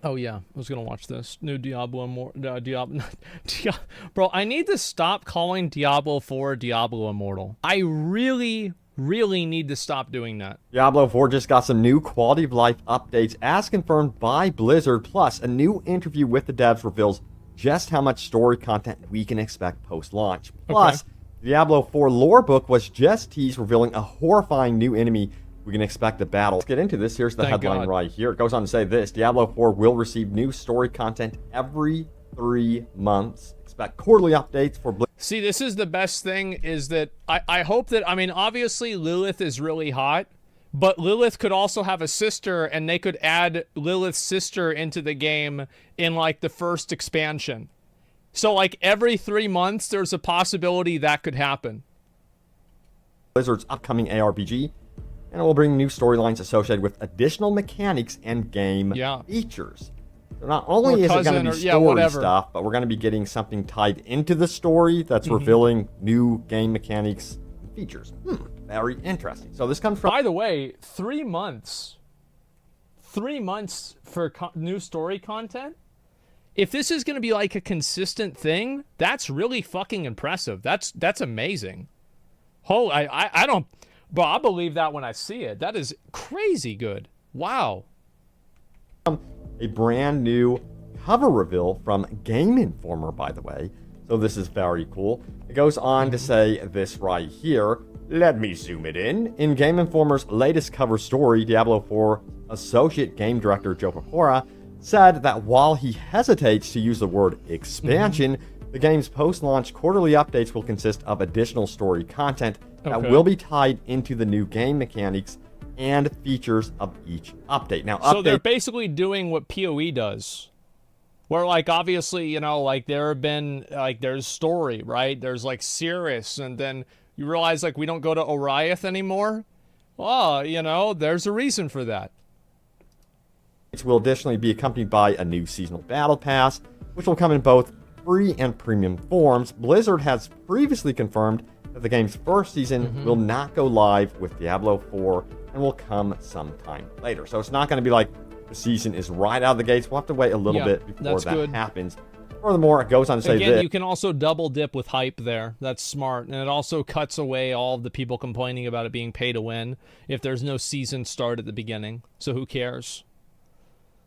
Oh yeah, I was gonna watch this new Diablo Diablo. Bro, I need to stop calling Diablo 4 Diablo Immortal. I really, really need to stop doing that. Diablo 4 just got some new quality of life updates as confirmed by Blizzard, plus a new interview with the devs reveals just how much story content we can expect post-launch. Plus, the Diablo 4 lore book was just teased, revealing a horrifying new enemy we can expect to battle. Let's get into this. Here's the headline right here. It goes on to say this: Diablo 4 will receive new story content every 3 months. Expect quarterly updates for Blizzard. See, this is the best thing, is that I hope that, I mean, obviously Lilith is really hot, but Lilith could also have a sister, and they could add Lilith's sister into the game in, like, the first expansion. So, like, every 3 months, there's a possibility that could happen. Blizzard's upcoming ARPG, and it will bring new storylines associated with additional mechanics and game features. So not only is it going to be story stuff, but we're going to be getting something tied into the story that's revealing new game mechanics and features. Very interesting. So this comes from... By the way, 3 months. 3 months for new story content? If this is going to be like a consistent thing, that's really fucking impressive. That's amazing. I don't... But I believe that when I see it. That is crazy good. Wow. A brand new cover reveal from Game Informer, by the way. So this is very cool. It goes on to say this right here. Let me zoom it in. In Game Informer's latest cover story, Diablo 4 Associate Game Director Joe Pecora said that while he hesitates to use the word expansion, the game's post-launch quarterly updates will consist of additional story content that will be tied into the new game mechanics and features of each update. Now, so they're basically doing what PoE does, where, like, obviously, you know, like, there have been, like, there's story, right? There's, like, Cirrus, and then you realize, like, we don't go to Oriath anymore. Well, you know, there's a reason for that. It will additionally be accompanied by a new seasonal battle pass, which will come in both free and premium forms. Blizzard has previously confirmed that the game's first season will not go live with Diablo 4 and will come sometime later. So it's not going to be like the season is right out of the gates. We'll have to wait a little bit before that happens. Furthermore, it goes on to say Again, you can also double dip with hype there. That's smart. And it also cuts away all of the people complaining about it being pay to win if there's no season start at the beginning. So who cares?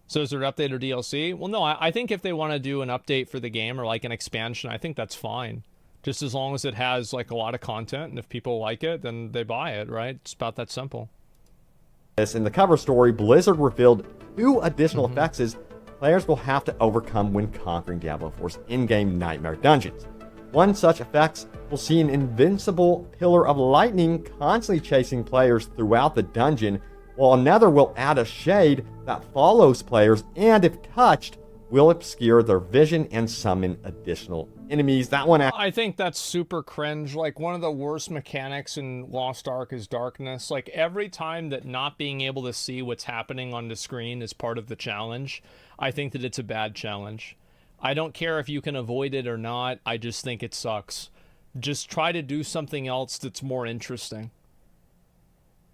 So is there an update or DLC? Well, no, I think if they want to do an update for the game or like an expansion, I think that's fine. Just as long as it has like a lot of content, and if people like it, then they buy it, right? It's about that simple. In the cover story, Blizzard revealed 2 additional effects players will have to overcome when conquering Diablo 4's in-game nightmare dungeons. One such effect will see an invincible pillar of lightning constantly chasing players throughout the dungeon, while another will add a shade that follows players and, if touched, will obscure their vision and summon additional enemies. That one... I think that's super cringe. Like, one of the worst mechanics in Lost Ark is darkness. Like, every time that not being able to see what's happening on the screen is part of the challenge, I think that it's a bad challenge. I don't care if you can avoid it or not. I just think it sucks. Just try to do something else that's more interesting.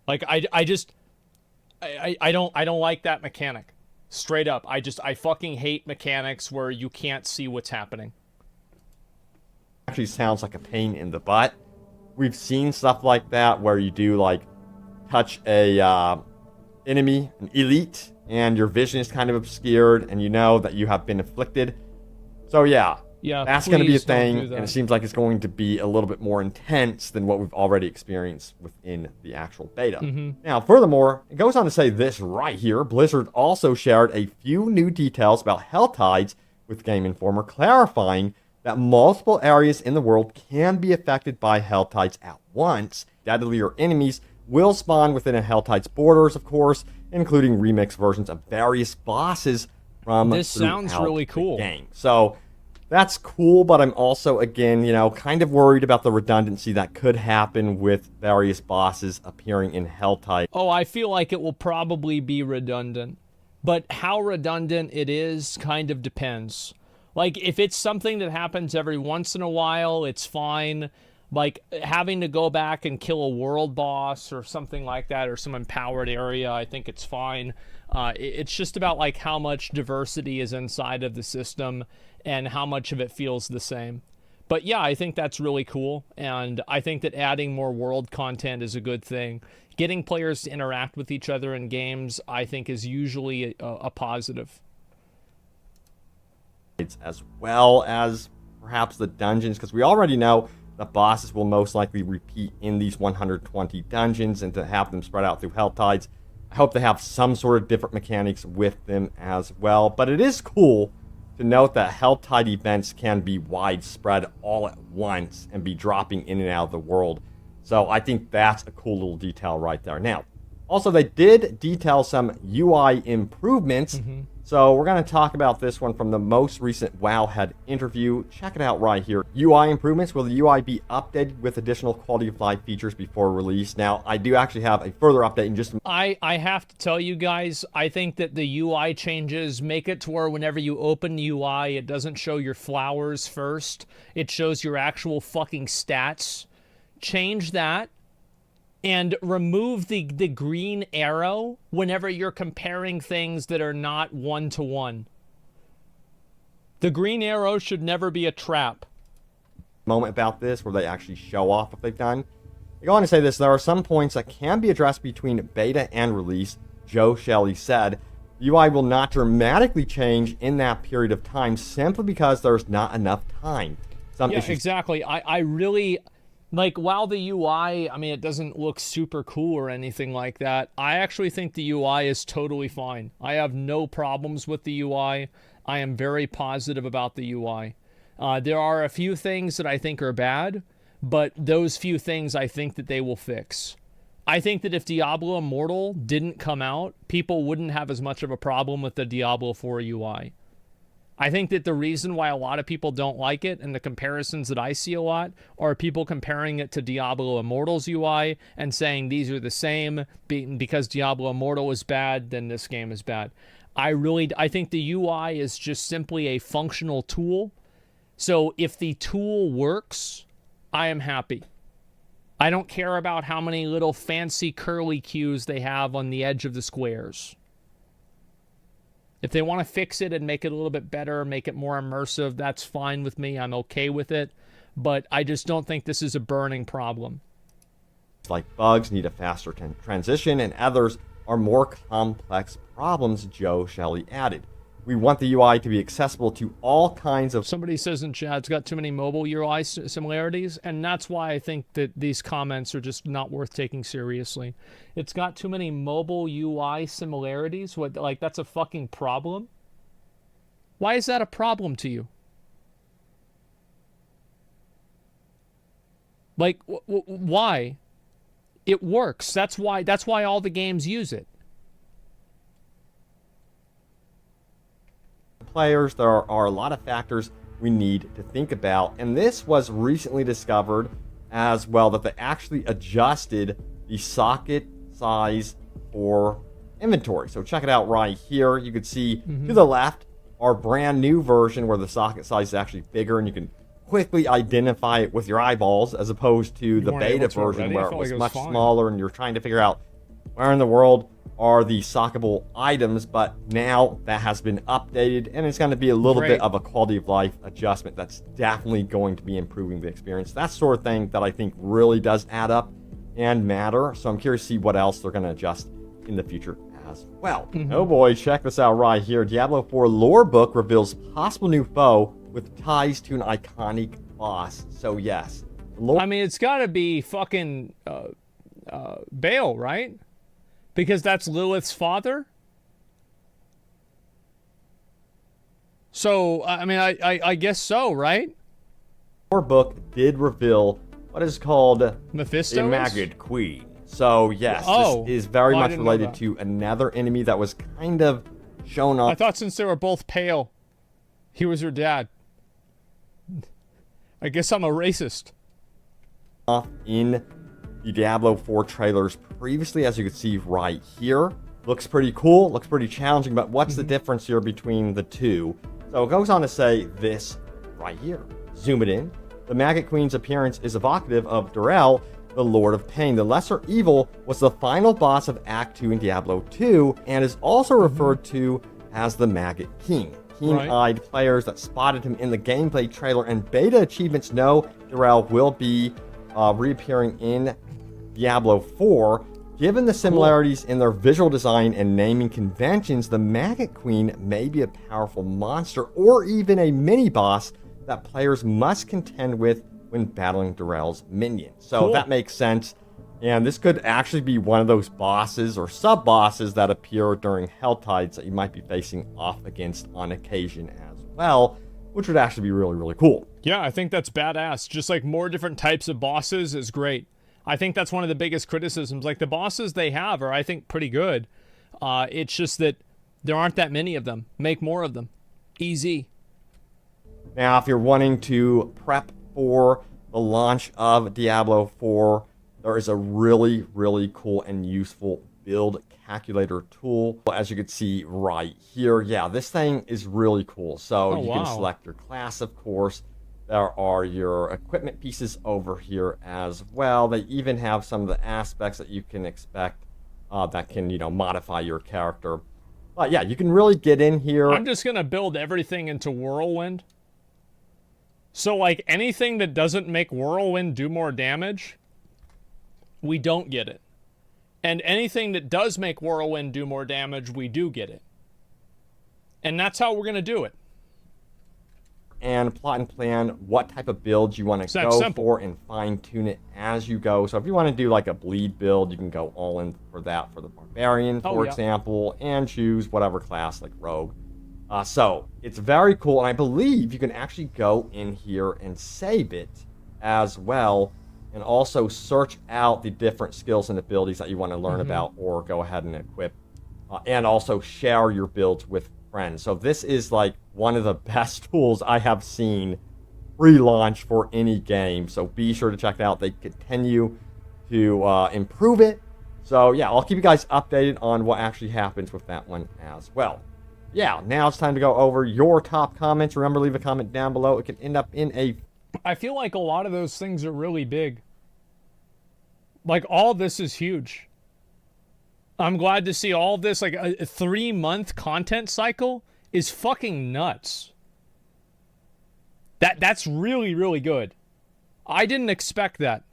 Like, I don't like that mechanic. Straight up. I fucking hate mechanics where you can't see what's happening. Actually sounds like a pain in the butt. We've seen stuff like that where you do, like, touch a enemy, an elite, and your vision is kind of obscured, and you know that you have been afflicted. So yeah, that's going to be a thing, and it seems like it's going to be a little bit more intense than what we've already experienced within the actual beta. Now, furthermore, it goes on to say this right here. Blizzard also shared a few new details about Hell Tides with Game Informer, clarifying that multiple areas in the world can be affected by Hell Tides at once. Deadlier enemies will spawn within a Hell Tides borders, of course, including remixed versions of various bosses from this sounds really cool. The game. So that's cool, but I'm also, again, you know, kind of worried about the redundancy that could happen with various bosses appearing in Hell Tide. Oh, I feel like it will probably be redundant. But how redundant it is kind of depends. Like, if it's something that happens every once in a while, it's fine. Like having to go back and kill a world boss or something like that, or some empowered area, I think it's fine. It's just about like how much diversity is inside of the system and how much of it feels the same. But yeah, I think that's really cool, and I think that adding more world content is a good thing. Getting players to interact with each other in games, I think, is usually a positive. As well as perhaps the dungeons, because we already know the bosses will most likely repeat in these 120 dungeons, and to have them spread out through Hell Tides, I hope they have some sort of different mechanics with them as well. But it is cool to note that Hell Tide events can be widespread all at once and be dropping in and out of the world. So I think that's a cool little detail right there. Now, also they did detail some UI improvements. So we're going to talk about this one from the most recent Wowhead interview. Check it out right here. UI improvements. Will the UI be updated with additional quality of life features before release? Now, I do actually have a further update in just a I have to tell you guys, I think that the UI changes make it to where whenever you open UI, it doesn't show your flowers first. It shows your actual fucking stats. Change that. And remove the green arrow whenever you're comparing things that are not one-to-one. The green arrow should never be a trap. Moment about this where they actually show off what they've done. They go on to say this: there are some points that can be addressed between beta and release. Joe Shelley said the UI will not dramatically change in that period of time simply because there's not enough time. Some issues. Exactly. I really... Like, while the UI, I mean, it doesn't look super cool or anything like that, I actually think the UI is totally fine. I have no problems with the UI. I am very positive about the UI. There are a few things that I think are bad, but those few things I think that they will fix. I think that if Diablo Immortal didn't come out, people wouldn't have as much of a problem with the Diablo 4 UI. I think that the reason why a lot of people don't like it, and the comparisons that I see a lot, are people comparing it to Diablo Immortal's UI and saying these are the same. Because Diablo Immortal is bad, then this game is bad. I think the UI is just simply a functional tool. So if the tool works, I am happy. I don't care about how many little fancy curly cues they have on the edge of the squares. If they want to fix it and make it a little bit better, make it more immersive, that's fine with me. I'm okay with it. But I just don't think this is a burning problem. Like bugs need a faster transition, and others are more complex problems, Joe Shelley added. We want the UI to be accessible to all kinds of... Somebody says in chat, it's got too many mobile UI similarities, and that's why I think that these comments are just not worth taking seriously. It's got too many mobile UI similarities? What, like, that's a fucking problem? Why is that a problem to you? Like, why? It works. That's why all the games use it. Players, there are a lot of factors we need to think about, and this was recently discovered as well, that they actually adjusted the socket size for inventory. So check it out right here. You can see to the left our brand new version where the socket size is actually bigger, and you can quickly identify it with your eyeballs, as opposed to the beta version where it was much smaller and you're trying to figure out where in the world are the sockable items. But now that has been updated, and it's going to be a little bit of a quality of life adjustment that's definitely going to be improving the experience. That sort of thing that I think really does add up and matter. So I'm curious to see what else they're going to adjust in the future as well. Oh boy, check this out right here. Diablo 4 lore book reveals possible new foe with ties to an iconic boss. So yes, I mean, it's got to be fucking Baal, right? Because that's Lilith's father? So, I mean, I guess so, right? Our book did reveal what is called Mephisto? a Maggot Queen. So, yes, this is very much related to another enemy that was kind of shown off. I thought since they were both pale, he was her dad. I guess I'm a racist. Off in the Diablo 4 trailers previously, as you can see right here. Looks pretty cool, looks pretty challenging, but what's the difference here between the two? So it goes on to say this right here. Zoom it in. The Maggot Queen's appearance is evocative of Durell, the Lord of Pain. The Lesser Evil was the final boss of Act 2 in Diablo 2 and is also referred to as the Maggot King. Keen-eyed players that spotted him in the gameplay trailer and beta achievements know Durell will be reappearing in Diablo 4. Given the similarities in their visual design and naming conventions, the Maggot Queen may be a powerful monster or even a mini-boss that players must contend with when battling Durell's minions. So that makes sense. And this could actually be one of those bosses or sub-bosses that appear during Helltides that you might be facing off against on occasion as well, which would actually be really, really cool. Yeah, I think that's badass. Just like more different types of bosses is great. I think that's one of the biggest criticisms. Like the bosses they have are, I think, pretty good. It's just that there aren't that many of them. Make more of them. Easy. Now, if you're wanting to prep for the launch of Diablo 4, there is a really, really cool and useful build calculator tool. As you can see right here, yeah, this thing is really cool. So you can select your class, of course. There are your equipment pieces over here as well. They even have some of the aspects that you can expect that can, modify your character. But yeah, you can really get in here. I'm just going to build everything into Whirlwind. So, like, anything that doesn't make Whirlwind do more damage, we don't get it. And anything that does make Whirlwind do more damage, we do get it. And that's how we're going to do it. And plot and plan what type of build you want to go for and fine-tune it as you go. So if you want to do like a bleed build, you can go all in for that for the Barbarian, for example, and choose whatever class like Rogue. So it's very cool, and I believe you can actually go in here and save it as well, and also search out the different skills and abilities that you want to learn about or go ahead and equip, and also share your builds with friends. So this is like one of the best tools I have seen pre-launch for any game, so be sure to check it out. They continue to improve it. So yeah, I'll keep you guys updated on what actually happens with that one as well. Yeah, now it's time to go over your top comments. Remember, leave a comment down below. It can end up in a... I feel like a lot of those things are really big. Like, all this is huge. I'm glad to see all this. Like, a 3-month content cycle is fucking nuts. That's really, really good. I didn't expect that.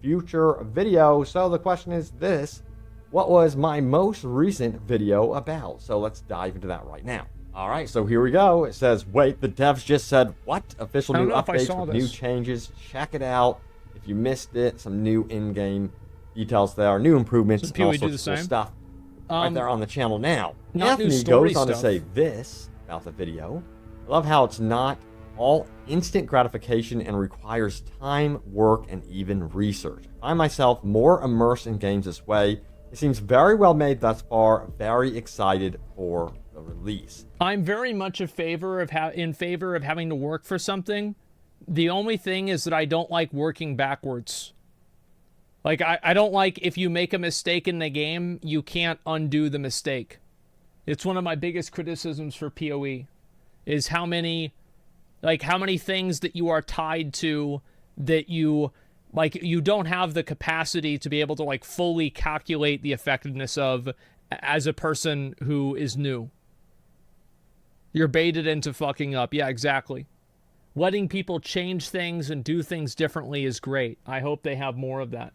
Future video. So the question is this. What was my most recent video about? So let's dive into that right now. All right, so here we go. It says, wait, the devs just said, what? Official new updates with new changes. Check it out. If you missed it, some new in-game details there, new improvements, and all sorts of cool stuff right there on the channel now. Anthony goes on to say this about the video. I love how it's not all instant gratification and requires time, work, and even research. I find myself more immersed in games this way. It seems very well made thus far. Very excited for the release. I'm very much in favor of having to work for something. The only thing is that I don't like working backwards. Like, I don't like if you make a mistake in the game, you can't undo the mistake. It's one of my biggest criticisms for PoE, is how many things that you are tied to that you don't have the capacity to be able to, like, fully calculate the effectiveness of as a person who is new. You're baited into fucking up. Yeah, exactly. Letting people change things and do things differently is great. I hope they have more of that.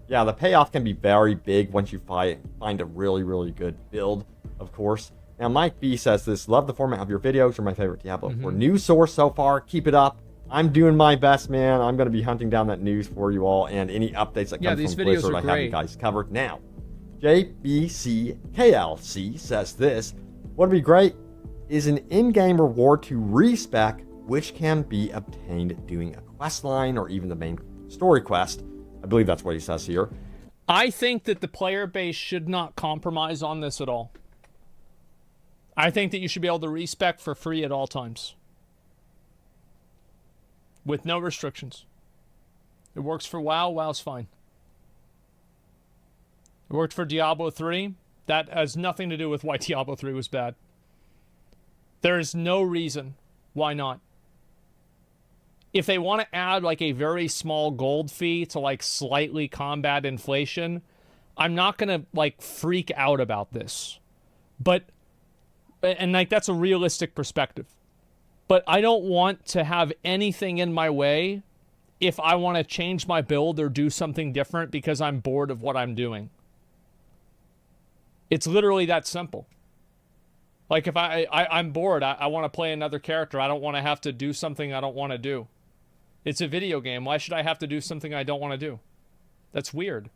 Yeah, the payoff can be very big once you find a really, really good build, of course. Now, Mike B says this, love the format of your videos. You're my favorite Diablo 4 news source so far. Keep it up. I'm doing my best, man. I'm going to be hunting down that news for you all, and any updates that come from Blizzard, I have you guys covered. Now, JBCKLC says this, what would be great is an in-game reward to respec, which can be obtained doing a quest line or even the main story quest. I believe that's what he says here. I think that the player base should not compromise on this at all. I think that you should be able to respec for free at all times, with no restrictions. It works for WoW. WoW's fine. It worked for Diablo 3. That has nothing to do with why Diablo 3 was bad. There is no reason why not. if they want to add like a very small gold fee to like slightly combat inflation, I'm not going to like freak out about this. But, and like that's a realistic perspective. But I don't want to have anything in my way if I want to change my build or do something different because I'm bored of what I'm doing. It's literally that simple. Like if I'm bored, I want to play another character. I don't want to have to do something I don't want to do. It's a video game. Why should I have to do something I don't want to do? That's weird.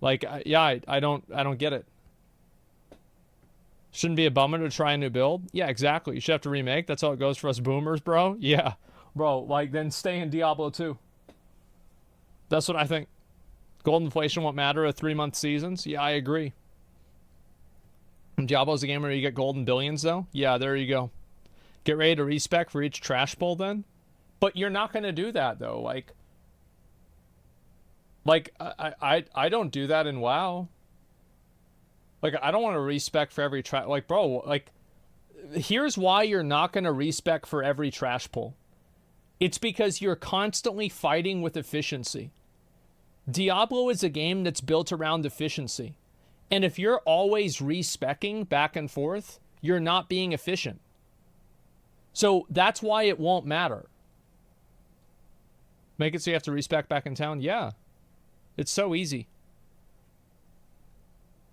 Like, yeah, I don't get it. Shouldn't be a bummer to try a new build. Yeah, exactly. You should have to remake. That's how it goes for us boomers, bro. Yeah, bro. Like, then stay in Diablo 2. That's what I think. Gold inflation won't matter at 3-month seasons. Yeah, I agree. Diablo's a game where you get gold in billions, though. Yeah, there you go. Get ready to respec for each trash pull, then. But you're not going to do that, though. Like I don't do that in WoW. Like, I don't want to respec for every trash. Like, bro, like, here's why you're not going to respec for every trash pull. It's because you're constantly fighting with efficiency. Diablo is a game that's built around efficiency. And if you're always respecking back and forth, you're not being efficient. So that's why it won't matter. Make it so you have to respec back in town? Yeah. It's so easy.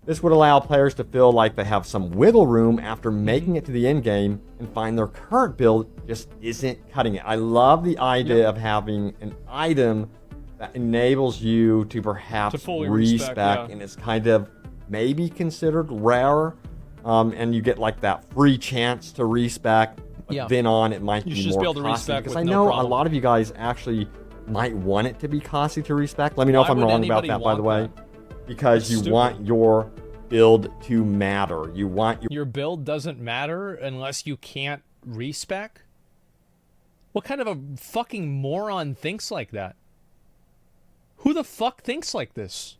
This would allow players to feel like they have some wiggle room after making it to the end game and find their current build just isn't cutting it. I love the idea of having an item that enables you to perhaps respec, and it's kind of maybe considered rare, and you get like that free chance to respec. But then on, it might be more costly, because I know a lot of you guys actually might want it to be costly to respec. Let me know if I'm wrong about that, by the way. Because you want your build to matter. You want your build doesn't matter unless you can't respec? What kind of a fucking moron thinks like that? Who the fuck thinks like this?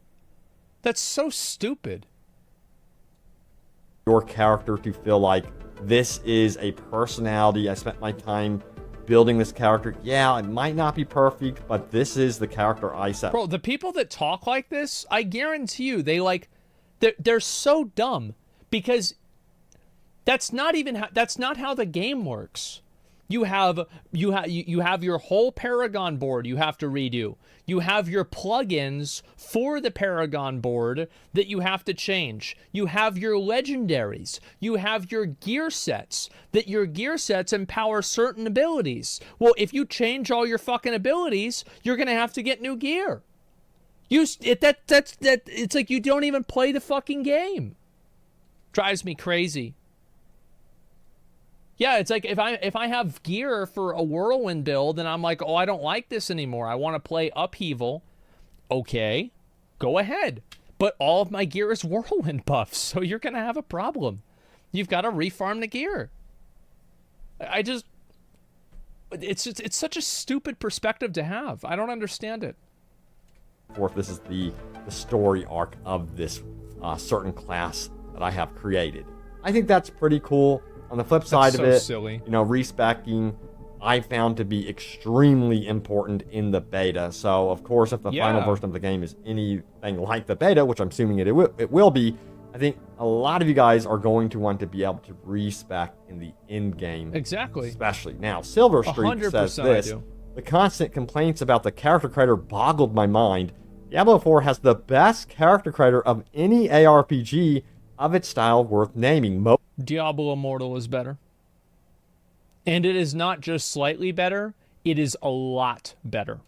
That's so stupid. Your character to feel like this is a personality. I spent my time building this character. Yeah, it might not be perfect, but this is the character I set. Bro, the people that talk like this, I guarantee you, they're so dumb, because that's not how the game works. You have your whole Paragon board you have to redo. You have your plugins for the Paragon board that you have to change. You have your legendaries. You have your gear sets, that your gear sets empower certain abilities. Well, if you change all your fucking abilities, you're going to have to get new gear. It's like you don't even play the fucking game. Drives me crazy. Yeah, it's like if I have gear for a whirlwind build and I'm like, oh, I don't like this anymore, I want to play upheaval. Okay, go ahead. But all of my gear is whirlwind buffs, so you're gonna have a problem. You've got to refarm the gear. It's such a stupid perspective to have. I don't understand it. Fourth, this is the story arc of this certain class that I have created. I think that's pretty cool. On the flip side of it, silly. You know, respecking I found to be extremely important in the beta. So, of course, if the final version of the game is anything like the beta, which I'm assuming it will be, I think a lot of you guys are going to want to be able to respec in the end game. Exactly. Especially. Now, Silver Streak says this. The constant complaints about the character creator boggled my mind. Diablo 4 has the best character creator of any ARPG of its style worth naming. Diablo Immortal is better. And it is not just slightly better, it is a lot better.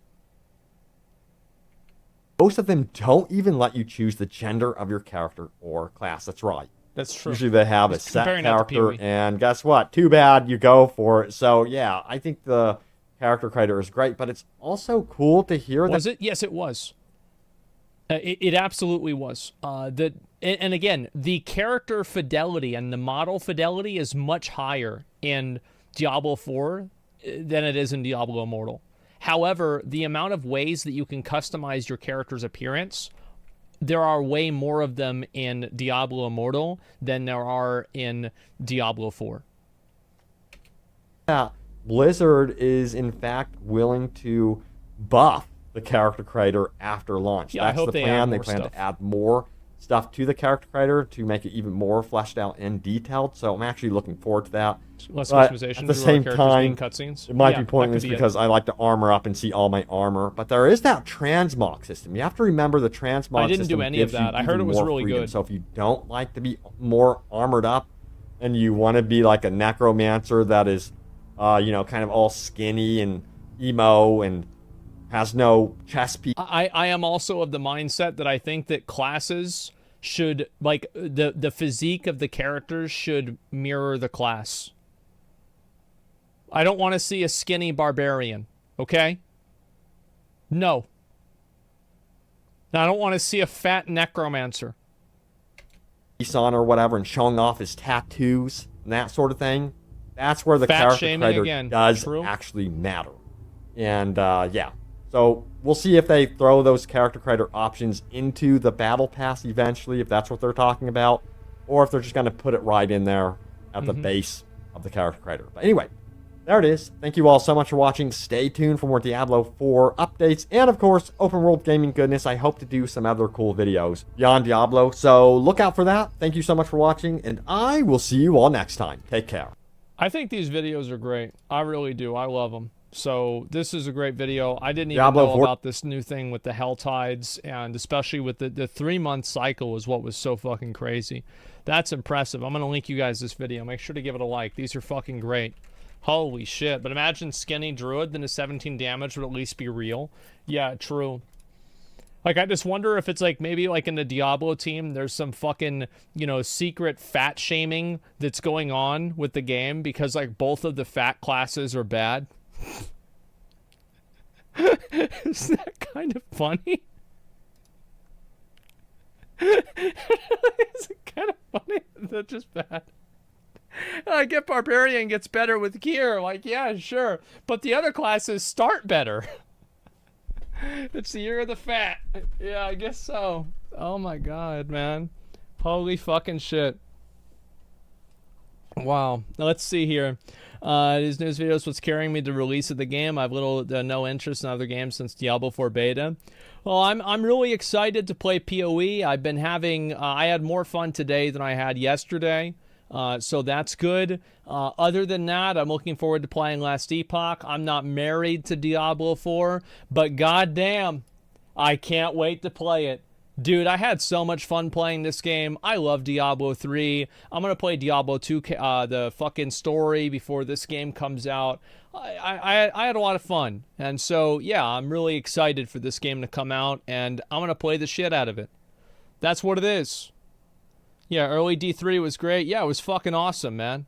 Most of them don't even let you choose the gender of your character or class. That's right. That's true. Usually they have a set character, and guess what? Too bad, you go for it. So, yeah, I think the character creator is great, but it's also cool to hear that... Was it? Yes, it was. It absolutely was. And again, the character fidelity and the model fidelity is much higher in Diablo 4 than it is in Diablo Immortal. However, the amount of ways that you can customize your character's appearance, there are way more of them in Diablo Immortal than there are in Diablo 4. Blizzard is in fact willing to buff the character creator after launch. Yeah, That's I hope the they plan. add They more plan stuff. to add more stuff to the character creator to make it even more fleshed out and detailed. So I'm actually looking forward to that. Less But customization. at the to our same characters time, being cutscenes. it might Yeah, be that pointless could be it. because I like to armor up and see all my armor. But there is that transmog system. You have to remember the transmog I didn't system do any of gives you that. I heard even it was more really freedom. good. So if you don't like to be more armored up and you want to be like a necromancer that is, kind of all skinny and emo and has no chest piece. I am also of the mindset that I think that classes should, like, the physique of the characters should mirror the class. I don't want to see a skinny barbarian, okay? No. I don't want to see a fat necromancer. On or whatever and showing off his tattoos and that sort of thing. That's where the Fat character shaming creator again. does True. actually matter. And yeah, so we'll see if they throw those character creator options into the battle pass eventually, if that's what they're talking about, or if they're just going to put it right in there at the base of the character creator. But anyway, there it is. Thank you all so much for watching. Stay tuned for more Diablo 4 updates and, of course, open world gaming goodness. I hope to do some other cool videos beyond Diablo, so look out for that. Thank you so much for watching, and I will see you all next time. Take care. I think these videos are great. I really do. I love them. So this is a great video. I didn't even Diablo know 4 about this new thing with the Hell Tides, and especially with the 3-month cycle is what was so fucking crazy. That's impressive. I'm going to link you guys this video. Make sure to give it a like. These are fucking great. Holy shit. But imagine skinny druid, then a 17 damage would at least be real. Yeah, true. Like, I just wonder if it's like, maybe like in the Diablo team, there's some fucking, secret fat shaming that's going on with the game because like both of the fat classes are bad. Isn't that kind of funny? Is it kind of funny? Is that just bad? I get Barbarian gets better with gear. Like, yeah, sure. But the other classes start better. It's the year of the fat. Yeah, I guess so. Oh my god, man. Holy fucking shit. Wow. Now let's see here. These news videos what's carrying me to release of the game. I have little to no interest in other games since Diablo 4 beta. Well, I'm really excited to play PoE. I've been having I had more fun today than I had yesterday. So that's good. Other than that, I'm looking forward to playing Last Epoch. I'm not married to Diablo 4, but goddamn, I can't wait to play it. Dude, I had so much fun playing this game. I love Diablo 3. I'm going to play Diablo 2, the fucking story before this game comes out. I had a lot of fun. And so, yeah, I'm really excited for this game to come out, and I'm going to play the shit out of it. That's what it is. Yeah, early D3 was great. Yeah, it was fucking awesome, man.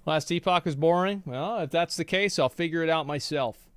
Last Epoch is boring. Well, if that's the case, I'll figure it out myself.